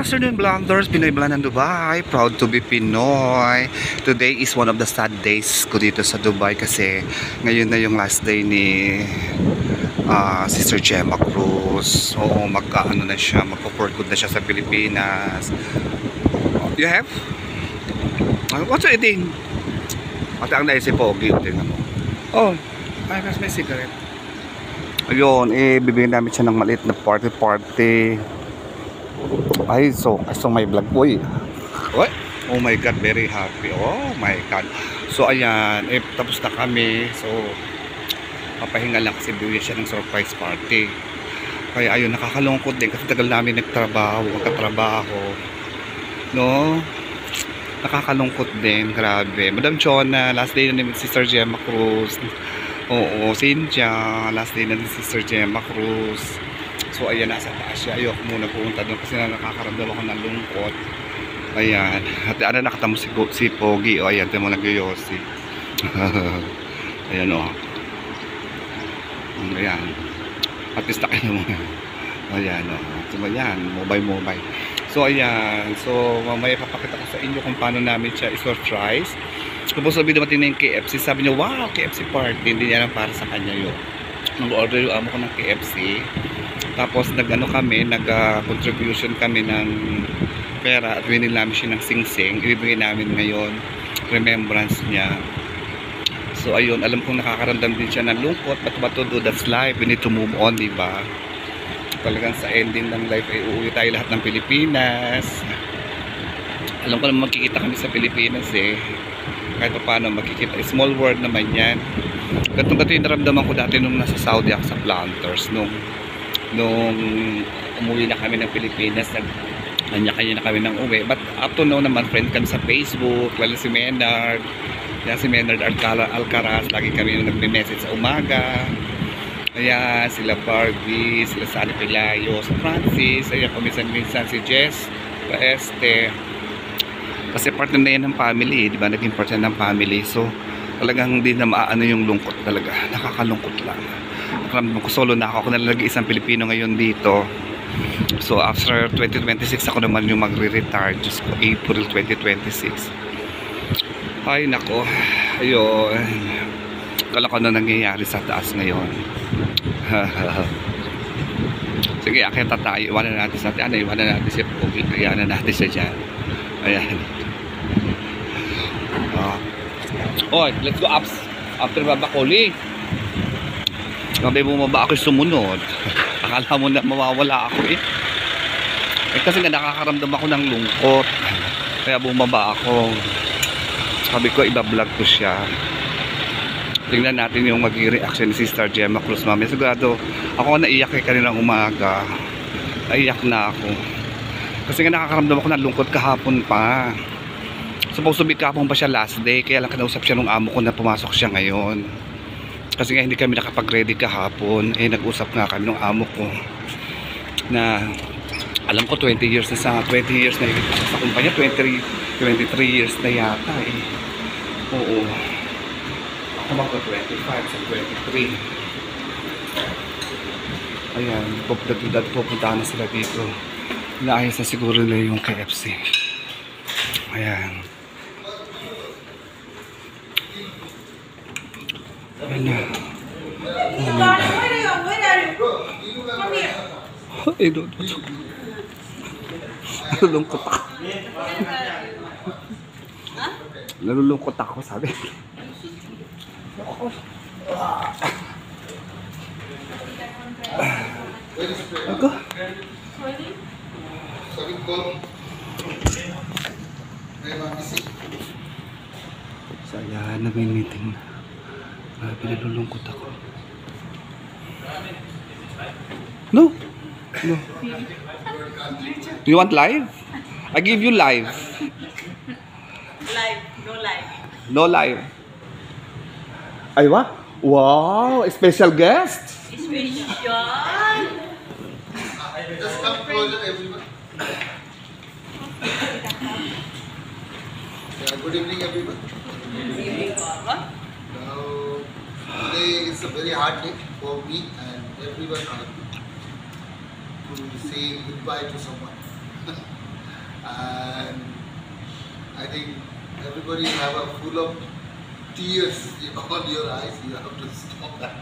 afternoon, Blanders. Pinoy Blandan Dubai. Proud to be Pinoy. Today is one of the sad days ko dito sa Dubai kasi ngayon na yung last day ni Sister Gemma Cruz. Oo, magkaano na siya, magpo-for good na siya sa Pilipinas. You have? What's you eating? Ate ang naisip po, tingnan mo. Oh, ay, mas may cigarette. Ayun, bibigyan namin siya ng maliit na party. Ay, so my vlog. Uy. What? Oh my God, very happy. Oh my God. So, ayan, tapos na kami. So, papahinga lang kasi bibigyan siya ng surprise party. Kaya, ayun, nakakalungkot din kasi tagal namin magkatrabaho. No? Nakakalungkot din, grabe. Madam Chona, last day na ni Sister Gemma Cruz. Oo, Cynthia, last day na ni Sister Gemma Cruz. So ayan, nasa taas siya. Ayoko muna pumunta doon kasi nakakaramdam ako ng lungkot. Ayan. At ano, nakita mo si Pogi. O ayan, tayo mo nag-yosi. Ayan o. Ayan. At least tayo mo. Ayan o. So ayan, mobile. So ayan. So mamaya papakita ko sa inyo kung paano namin siya i-surprise. Tapos sabi dumating na yung KFC. Sabi niya, wow, KFC party. Hindi niya lang para sa kanya yun. Nag-order yung amo ko ng KFC. Tapos nag-contribution kami ng pera at winil namin siya ng sing-sing. Ibibigay namin ngayon, remembrance niya. So ayun, alam kong nakakaramdam din siya ng lungkot. But to do, that's life. We need to move on, diba? Talagang sa ending ng life ay uuwi tayo lahat ng Pilipinas. Alam ko naman magkikita kami sa Pilipinas kahit pa paano magkikita. Small world naman yan. Gatong-gato yung naramdaman ko dati nung nasa Saudi ako sa Planters. Nung umuwi na kami ng Pilipinas, kanya-kanya na kami ng uwi. But up to now naman, friend kami sa Facebook, lalo si Menard. Yan si Menard Alcaraz, lagi kami nagme-message sa umaga. Ayan, sila Barbie, sila Sally Pelayo, sa Francis, ayan, minsan si Jess, Paeste. Kasi part na yan ng family, di ba? Naging part yan ng family. So, talagang hindi na maano yung lungkot talaga. Nakakalungkot lang. Nakaramdam ko, solo na ako na nag-iisang Pilipino ngayon dito. So, after 2026, ako naman yung magre-retire. Just April 2026. Ay, nako. Ayun. Kala ko na nangyayari sa taas ngayon. Sige, akita tayo. Iwanan natin sa atin. Iwanan natin siya. Iwanan natin siya dyan. Ayan. Oh, let's go up. After babakuli. Sabi bumaba ako sumunod. Akala mo na mawawala ako kasi nga nakakaramdam ako ng lungkot. Kaya bumaba ako. Sabi ko iba-vlog ko siya. Tingnan natin yung magiging reaction ni Sister Gemma Cruz mamaya. Sigurado ako naiyak kaninang umaga. Naiyak na ako. Kasi nga nakakaramdam ako ng lungkot kahapon pa. Supposed to be kahapon pa siya last day. Kaya lang kinausap siya nung amo ko na pumasok siya ngayon. Kasi nga hindi kami nakapag-ready kahapon. Nag-usap nga kami nung amo ko na alam ko 20 years na sa kumpanya. 23 years na yata Oo. Ako magka-25 sa 23. Ayan, pupuntahan na sila dito. Inaayos na siguro nila yung KFC. Ayan. Ayan. Ay, nalulungkot ako. Nalulungkot ako, sabi. Ako? So ayan, nag-meeting na. Pinalulungkot ako. No. You want live? I give you live. No live. Ay, what? Wow, special guest. Special. Just come closer, everyone. Good evening, everyone. Now, today is a very hard day for me and everyone to say goodbye to someone. And I think everybody have a full of tears on your eyes. You have to stop that.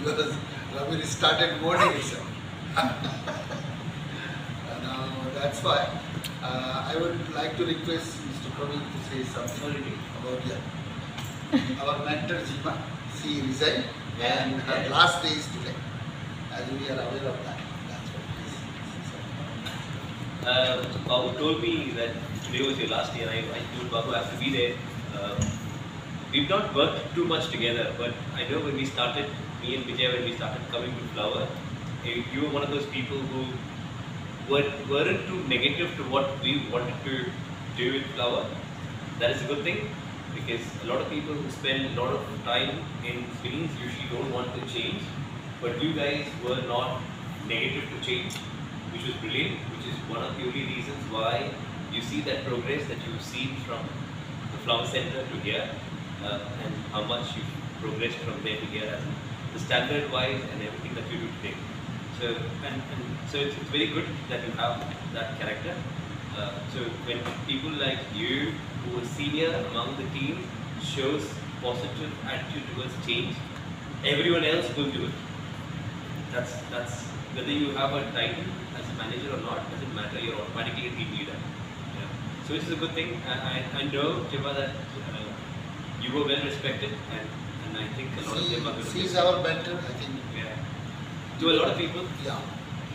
Because Ravi started mourning himself. That's why I would like to request Mr. Praveen to say something about our mentor Jima. She resigned and her last day is today. As we are aware of that. That's what Babu told me that today was your last day, and I told Babu I have to be there. We've not worked too much together, but I know when we started, me and Vijay, when we started coming to Flower, you were one of those people who weren't too negative to what we wanted to do with Flower. That is a good thing, because a lot of people who spend a lot of time in Philippines usually don't want to change, but you guys were not negative to change, which was brilliant, which is one of the only reasons why you see that progress that you've seen from the Flower Center to here, and how much you've progressed from there to here, as the standard wise and everything that you do today. So so it's very good that you have that character. So when people like you, who are senior among the team, shows positive attitude towards change, everyone else will do it. That's whether you have a title as a manager or not, doesn't matter. You're automatically a team leader. Yeah. So it's a good thing. I know, Jima, that you were well respected, and I think a lot of them are going to. She's our mentor, I think. Yeah. To a lot of people. Yeah.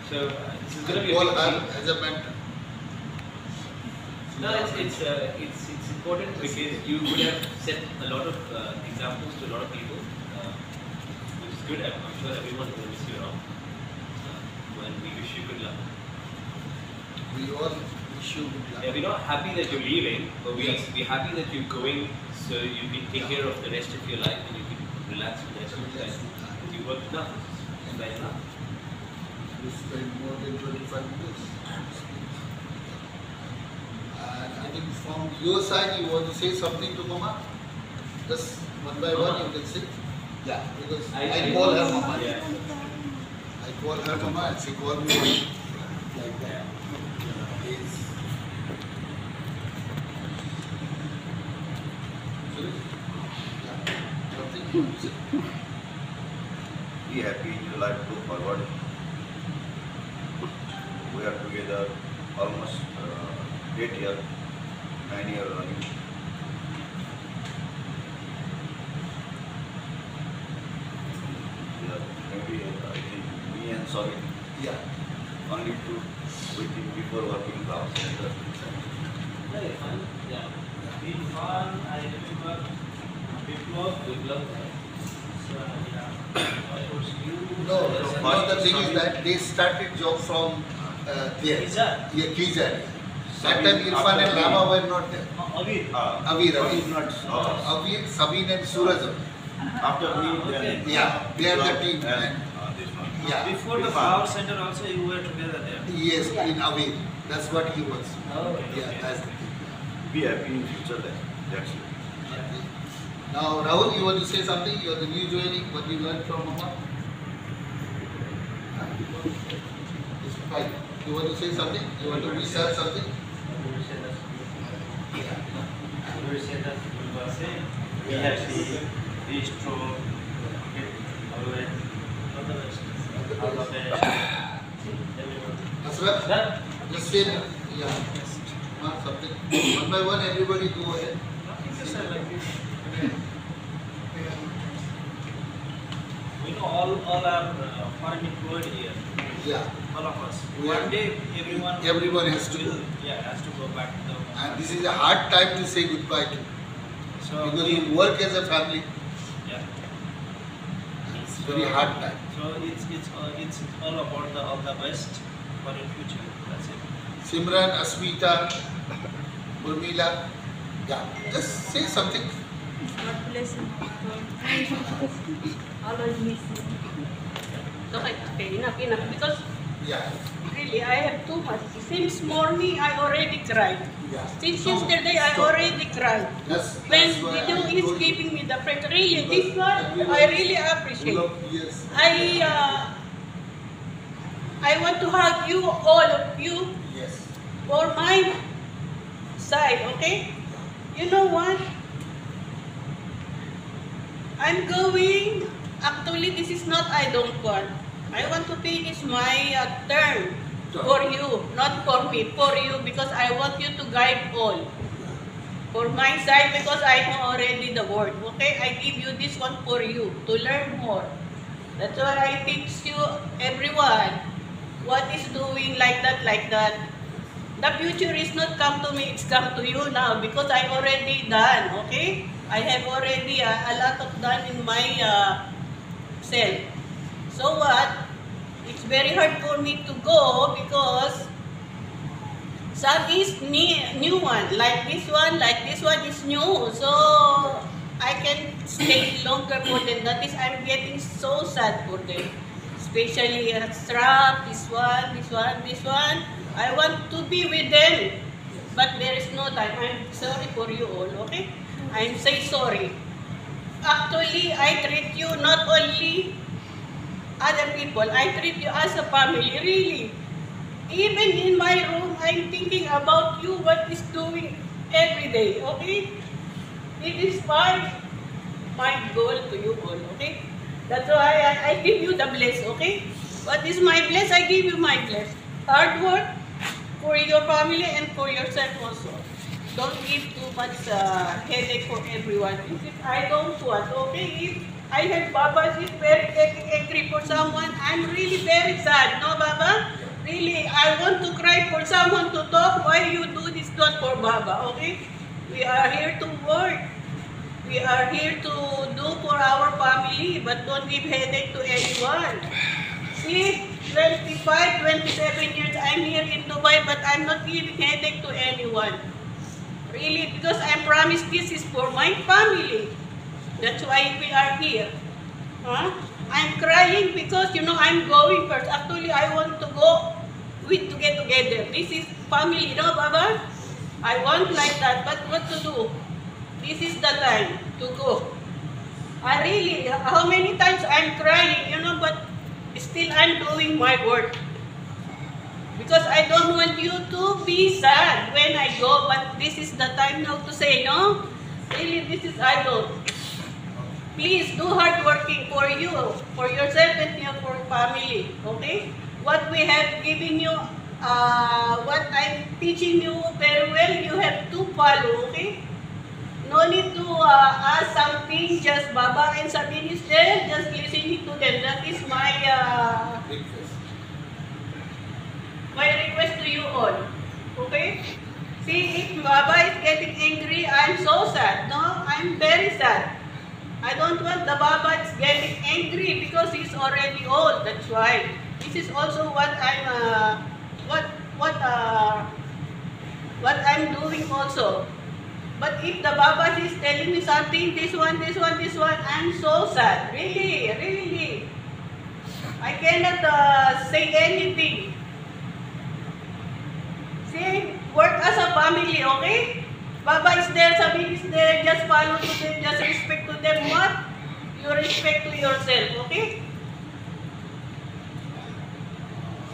So this is going to be call a big her change. as a mentor. No, it's important because you would have set a lot of examples to a lot of people, which is good. I'm sure everyone will miss you around. And we wish you good luck. We all wish you good luck. Yeah, we're not happy that you're leaving, but Yes. we're happy that you're going, so you can take care of the rest of your life and you can relax with the rest of your life. Because you worked enough. It's fair enough. We spent more than 25 years. And I think from your side, you want to say something to Mama? Just one by one, you can say. Yeah, because I call her Mama. Yeah. I call her Mama and she called me like that. Yes. Yeah. Something you want to say? Be happy, your life go forward. We are together almost 8 years, 9 years running. Yeah, maybe I think me and Solid Yeah. only two waiting before working class. Very fun. Yeah. In fun, I remember Biplov. So, yeah. Of course, you. No, the thing is that they started job from there. Kizar. Yeah, Kizar. That time Irfan and Rama were not there. Avir. Avir not. Avir, Sabine and Suraj. After me, Okay. then Yeah, they are the team. and this one. Yeah. Before the flower center also you were together there. Yes, in Avir. That's what he was. Okay. Yeah, that's the thing. Be happy in future then. That's it. Now, Rahul, you want to say something? You are the new joining. What you learned from Mama? It's fine. You want to say something? You want to research something? Be happy, be strong, always all the best. All the best. Everyone. Asraf? Just say, yeah. Something. One by one, everybody go ahead. We know all are foreign employed here. Yeah. All of us. We are- One day everyone Everyone has to will, go. yeah, has to go back to the And this is a hard time to say goodbye to. so Because you work as a family. yeah. It's very hard time. So it's all about all the best for the future. That's it. Simran, Asmita, Urmila. Yeah. Just say something. God bless you. Always miss you. Okay, enough. Because Yeah. really, I have too much. Since morning, I already cried. Yeah. Since No, yesterday, I stop. already cried. That's When why video I is told you. giving me the prayer, really, this Because one, everyone I really full appreciate. of years. I want to hug you, all of you, Yes. for my side, okay? You know what? I'm going, actually this is not I don't want. I want to finish my term for you, not for me, for you, because I want you to guide all. For my side, because I know already the word, okay? I give you this one for you, to learn more. That's why I teach you, everyone, what is doing like that, like that. The future is not come to me, it's come to you now because I already done, okay? I have already a lot of done in my self. So what? It's very hard for me to go because some is new one, like this one is new. So I can stay longer for them. That is, I'm getting so sad for them. Especially strap, this one. I want to be with them. But there is no time. I'm sorry for you all, okay? I'm say sorry. Actually, I treat you not only other people. I treat you as a family, really. Even in my room, I'm thinking about you, what is doing every day, okay? It is my goal to you all, okay? That's why I give you the bless, okay? What is my bless? I give you my bless. Hard work for your family and for yourself also. Don't give too much headache for everyone. I don't want, okay? If I heard Baba is very angry for someone, I'm really very sad, no Baba? Really, I want to cry for someone to talk. Why you do this not for Baba, okay? We are here to work. We are here to do for our family, but don't give headache to anyone. See, 25, 27 years I'm here in Dubai, but I'm not giving headache to anyone. Really, because I promised this is for my family. That's why we are here. Huh? I'm crying because, you know, I'm going first. Actually, I want to go to get together. This is family, you know, Baba? I want like that, but what to do? This is the time to go. I really, how many times I'm crying, you know, but still I'm doing my work. Because I don't want you to be sad when I go, but this is the time now to say, no? Really, this is idol. Please do hard working for you, for yourself and for family, okay? What we have given you, what I'm teaching you very well, you have to follow, okay? No need to ask something, just Baba and Sabine is there, just listening to them. That is my request to you all, okay? See, if Baba is getting angry, I'm so sad, no? I'm very sad. I don't want the Baba is getting angry because he's already old, that's why. This is also what I'm what I'm doing also. But if the Baba is telling me something, this one, I'm so sad. Really, really. I cannot say anything. See, work as a family, okay? Baba is there, Sabine is there, just follow to them, just respect to them. What? You respect to yourself, okay?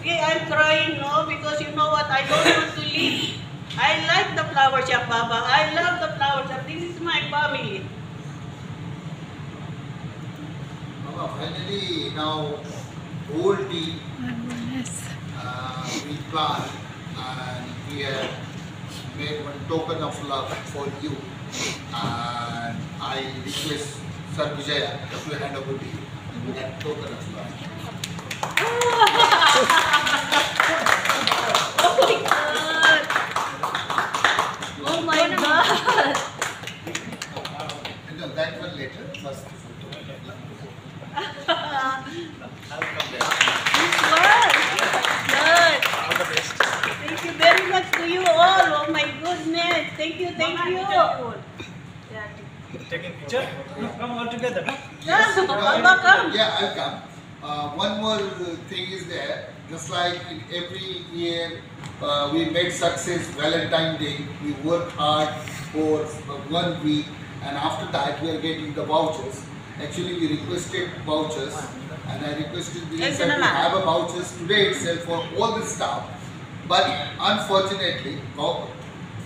See, I'm crying, no? Because you know what? I don't want to leave. I like the flower shop, Baba. I love the flower shop. This is my family. Mama, finally, now, whole team, we plan and we have made one token of love for you. And I request Sir Vijaya to hand over to you that token of love. Oh my God! No, that one later. First. This one! Good! Thank you very much to you all. Oh my goodness! Thank you, thank you! Taking picture? Come all together. Yeah, Baba, come! Yeah, I'll come. One more thing is there. Just like in every year, we made success Valentine Day. We work hard for 1 week, and after that we are getting the vouchers. Actually, we requested vouchers, and I requested the Yes, inside to Nana. have a vouchers today itself for all the staff. But unfortunately, for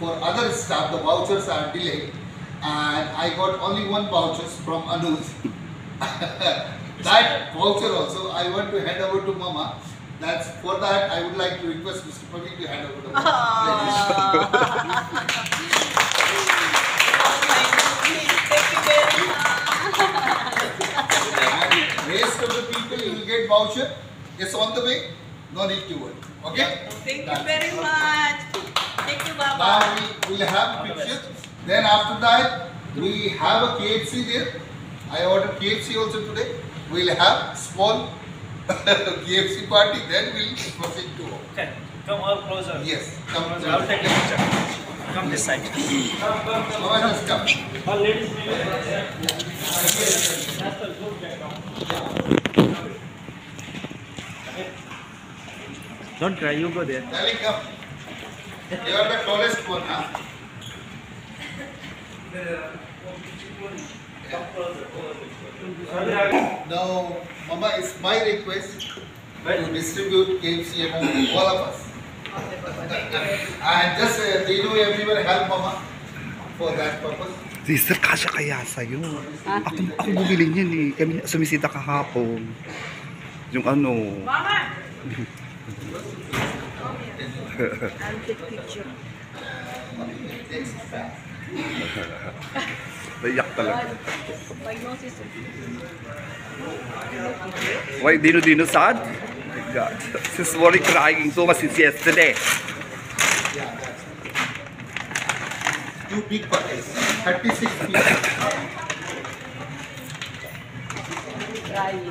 other staff, the vouchers are delayed, and I got only one vouchers from Anuj. That voucher also I want to hand over to Mama. That's for that I would like to request Mr. Praveen to hand over the voucher. Thank you very much. And rest of the people you will get voucher. It's on the way. No need to worry. Okay? Thank you That's very it. much. Thank you, Now Baba. we will have picture. Then after that we have a KFC there. I ordered KFC also today. We'll have small KFC party. Then we'll proceed to home. Okay, come all closer. Yes. Come. Closer. I'll take a picture. Come this side. Mama just come. All ladies, don't cry, you go there. Darling, come. You are the tallest one, huh? Now, Mama, it's my request to distribute KFC among all of us. And just, everyone help Mama for that purpose. Sister, kasya kaya sa'yo. Ako bumili niyan eh. Kami sumisita kahapon. Yung ano. Mama! I'll take picture. Naiyak talaga. My nose is... Why, Dino sad? Oh my God. She's worry crying so much since yesterday. Yeah, that's it. 2 big buckets, 36 people. Crying.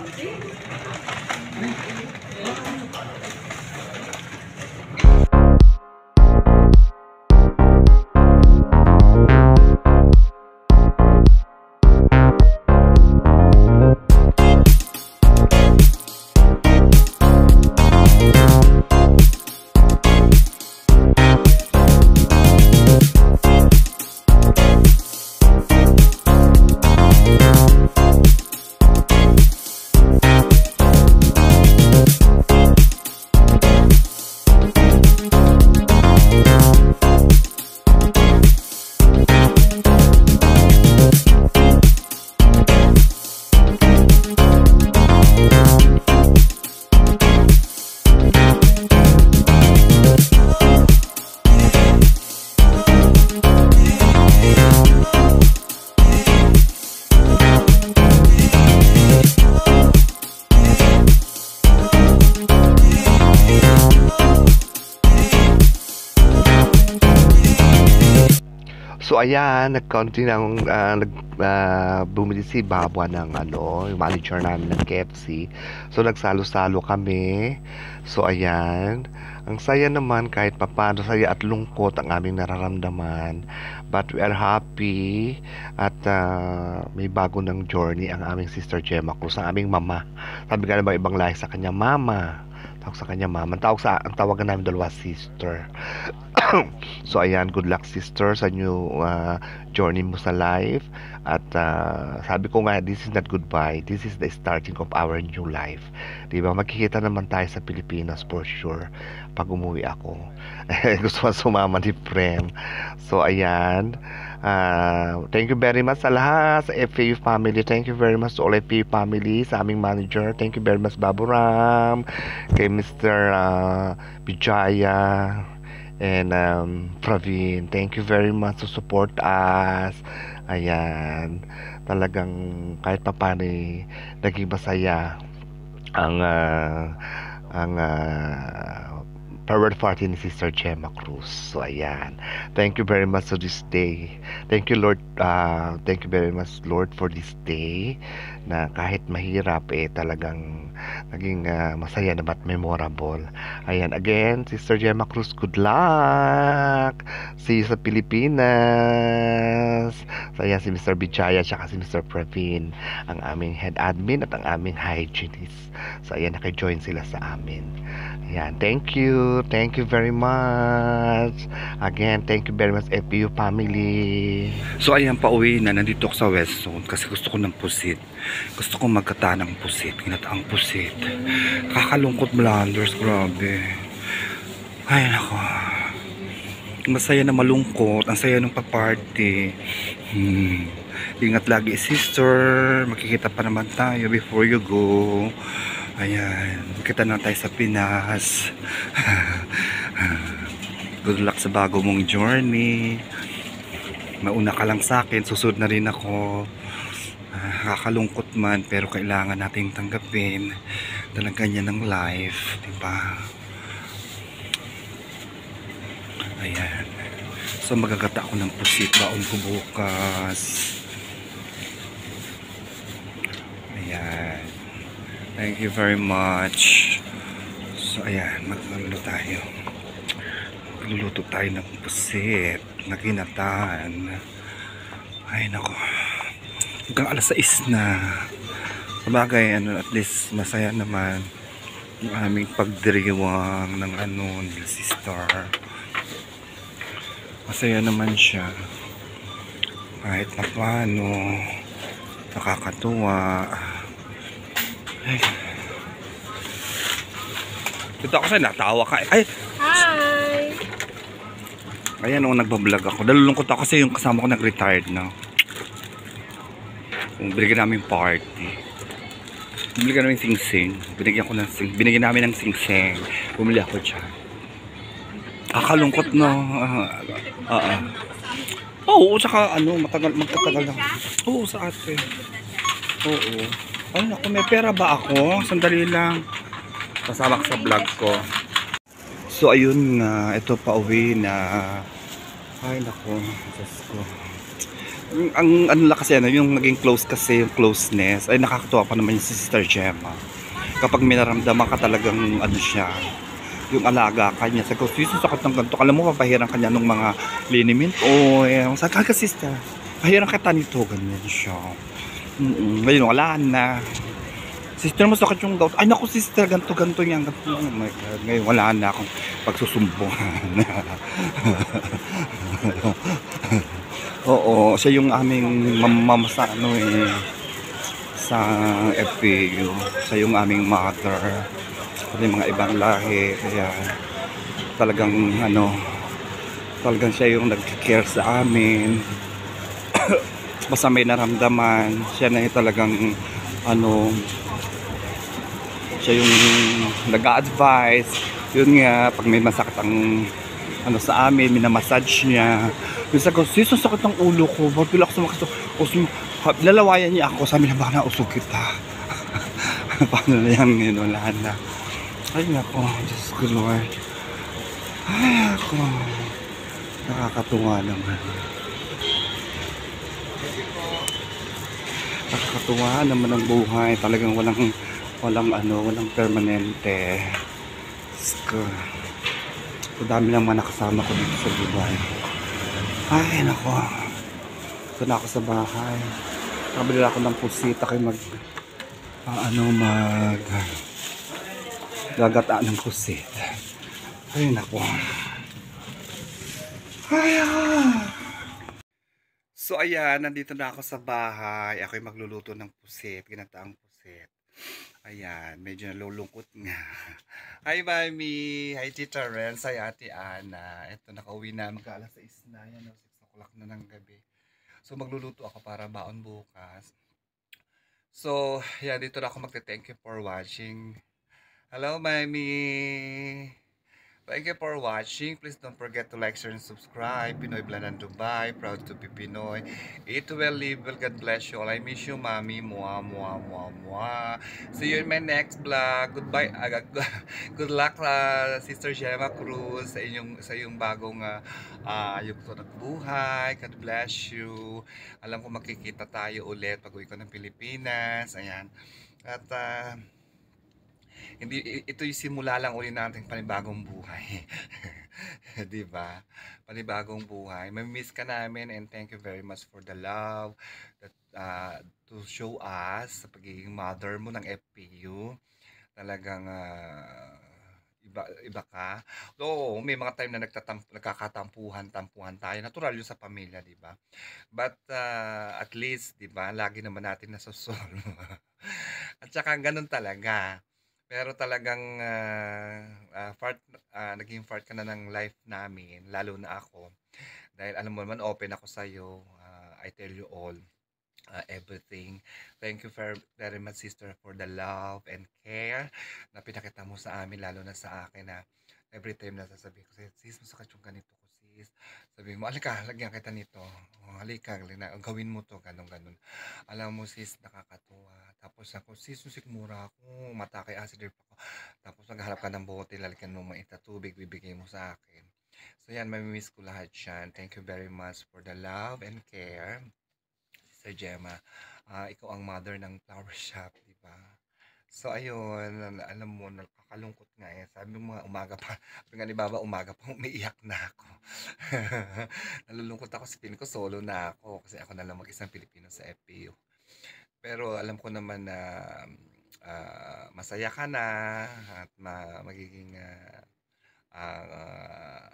So ayan, nagkonti ng bumili si Babwa ng yung manager namin ng KFC. So nagsalo-salo kami. So ayan, ang saya naman kahit papaano, saya at lungkot ang aming nararamdaman. But we are happy at may bago ng journey ang aming Sister Gemma Cruz, ang aming mama. Sabi nga naman ibang lahi sa kanya, mama. Tawag sa kanya mama. Ang tawagan namin dalawa sister. So ayan, good luck sister sa new journey mo sa life. At sabi ko nga, this is not goodbye, this is the starting of our new life. Diba, magkikita naman tayo sa Pilipinas for sure pag umuwi ako. Gusto ko sumama ni Prem. So ayan, thank you very much sa lahat, sa FAU family. Thank you very much to all FAU family, sa aming manager. Thank you very much Babu Ram, kay Mr. Vijaya and Praveen. Thank you very much to support us. Ayan, talagang kahit papaano naging masaya ang forward party ni Sister Gemma Cruz. So ayan, thank you very much for this day. Thank you Lord, thank you very much Lord for this day na kahit mahirap talagang naging masaya naman at memorable. Ayan, again Sister Gemma Cruz, good luck. See you sa Pilipinas. So ayan, si Mr. Bichaya at si Mr. Praveen, ang aming head admin at ang aming hygienist. So ayan, naka-join sila sa amin. Yan, thank you. Thank you very much. Again, thank you very much FPU family. So ayan, pauwi na. Nandito ako sa West Zone kasi gusto ko ng pusit. Gusto ko magkata ng pusit. Ginataang pusit. Kakalungkot Blanders, grabe. Ay, nako. Masaya na malungkot. Ang saya ng pa-party. Ingat lagi, sister. Makikita pa naman tayo before you go. Ayan, kita na tayo sa Pinas. Good luck sa bago mong journey. Mauna ka lang sa akin, susunod na rin ako. Kakalungkot man, pero kailangan nating tanggapin. Talaga niya ng life, diba? Ayan. So magagata ako ng pusit, baon ko bukas. Ayan. Thank you very much. So ayan, magluluto tayo. Magluluto tayo ng pusit na ginataan. Ay nako. Hanggang alas 6 na. Sabagay, at least masaya naman yung aming pagdiriwang ng ni sister. Masaya naman siya. Kahit na paano, nakakatuwa. Ay. Dito ako sa'yo, natawa ka. Ay! Hi! Ayan, nagbablog ako. Nalulungkot ako kasi yung kasama ko nag-retired na. Binigyan namin party. Binigyan namin sing-sing. Binigyan namin ng sing-sing. Bumili ako dyan. Kakalungkot, no? Oo, tsaka magtatagal lang. Oo, sa ate. Oo. Ay naku, may pera ba ako? Sandali lang. Kasama sa vlog ko. So ayun nga, ito pa uwi na. Ay naku, Diyos ko. Ang ano lang kasi, yung naging close kasi, yung closeness. Ay nakakatuwa pa naman yung si Sister Gemma. Kapag may naramdaman ka talagang siya, yung alaga ka niya. Sabi ko, sakot ng ganito. Alam mo, papahiran ka niya ng mga liniment. Sabi ka, sister, pahiran ka nito. Ganyan siya. Ngayon, wala na. Sister, masakit yung gout. Ay, naku, sister, ganto yan. Oh my God. Ngayon, wala na akong pagsusumbungan. Oo, siya yung aming mama sa sa FPU. Siya yung aming mother. Kasi mga ibang lahi. Kaya, talagang, talagang siya yung nag-care sa amin. Basta may naramdaman, siya na yung talagang siya yung nag-a-advise. Yun nga, pag may masakit ang sa amin, minamassage niya. Minsan ko, sis, ang sakit ng ulo ko. Bakit ako sumakit? Lalawayan niya ako. Sabi na, baka nausog kita. Paano na yan ngayon? Wala na. Ay nako, Diyos ko Lord. Ay ako. Nakakatuwa naman. Nakakatuwa naman ang buhay. Talagang walang permanente. So, dami lang mga nakasama ko dito sa Dubai. Ay, nako. Ito na ako sa bahay. Nakabili ako ng pusita kay gagataan ng pusit. Ay, nako. Ay, So, ayan, nandito na ako sa bahay. Ako'y magluluto ng pusit, ginataang pusit. Ayan, medyo nalulungkot nga. Hi, Mami! Hi, Tita Ren! Hi, Ate Ana. Ito, nakauwi na. Mag-alas 6 na. Yan, 6 o'clock na ng gabi. So, magluluto ako para baon bukas. So, yan, dito na ako magte-thank you for watching. Hello, Mami! Thank you for watching. Please don't forget to like, share, and subscribe. Pinoy Blandan Dubai. Proud to be Pinoy. Eat well, live well. God bless you all. I miss you, Mami. Mwah, mwah, mwah, mwah. See you in my next vlog. Goodbye. Good luck, Sister Gemma Cruz, sa iyong bagong yugto ng buhay. God bless you. Alam ko makikita tayo ulit pag uwi ko ng Pilipinas. Ayan. At ito yung simula lang uli nating panibagong buhay. 'Di ba? Panibagong buhay. May-miss ka namin and thank you very much for the love that to show us sa pagiging mother mo ng FPU. Talagang iba ka. Oo, may mga time na nagkakatampuhan tayo. Natural yun sa pamilya, di ba? But at least, di ba, lagi naman natin nasosolve. At saka ganun talaga. Pero talagang naging part ka na ng life namin, lalo na ako. Dahil alam mo naman, open ako sa'yo. I tell you all. Everything. Thank you very much, sister, for the love and care na pinakita mo sa amin, lalo na sa akin na every time na sasabihin ko, sis, masakit yung ganito ko, sis. Sabihin mo, alika, lagyan kita nito. Halika, gawin mo to, ganun. Alam mo, sis, nakakatuwa. Tapos ako, sis, sikmura ako, matake acid rip ako. Tapos maghanap ka ng bote, lalagyan mo mainit na tubig, bibigay mo sa akin. So yan, mamimiss ko lahat yan. Thank you very much for the love and care. Sir Gemma, ikaw ang mother ng flower shop, di ba? So, ayun, alam mo, nakakalungkot nga eh. Sabi mo nga, umaga pa, sabi nga ni Baba, umaga pa, umiiyak na ako. Nalulungkot ako, sipin ko, solo na ako, kasi ako na lang mag-isang Pilipino sa FPU. Pero alam ko naman na masaya ka na, at magiging,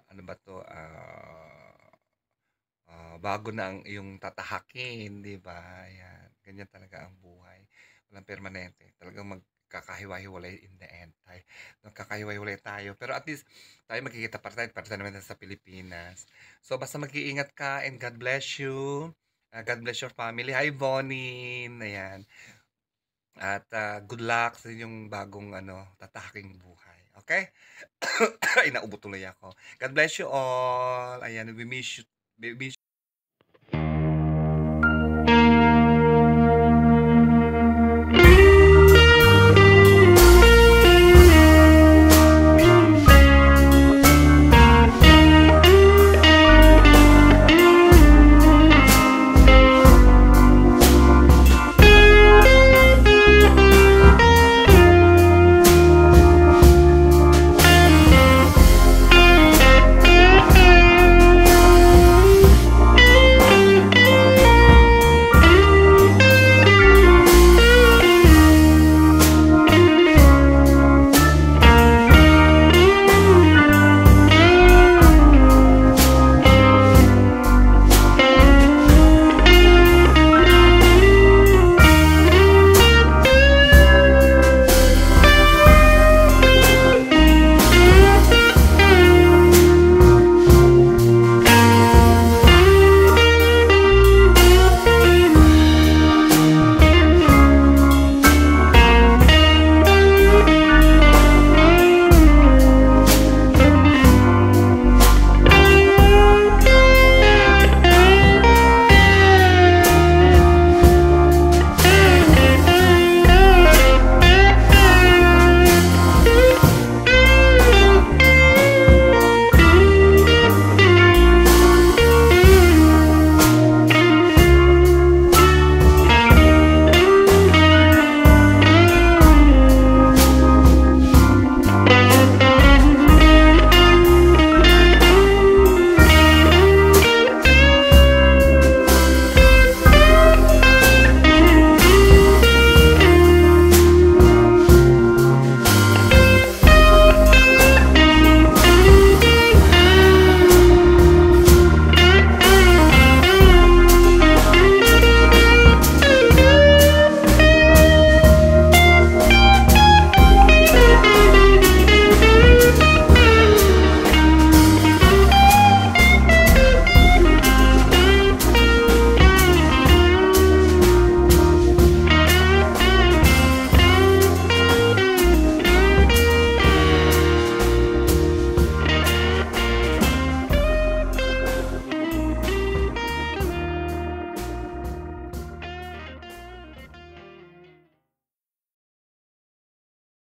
ano ba to, bago na ang iyong tatahakin, di ba? Ayan. Ganyan talaga ang buhay. Walang permanente. Talagang magkakahiwa-hiwalay in the end. Magkakahiwa-hiwalay tayo. Pero at least, tayo magkikita pa tayo naman sa Pilipinas. So, basta mag-iingat ka and God bless you. God bless your family. Hi, Bonin. Ayan. At good luck sa inyong bagong tatahaking buhay. Okay? Ay, naubo tuloy ako. God bless you all. Ayan, we miss you.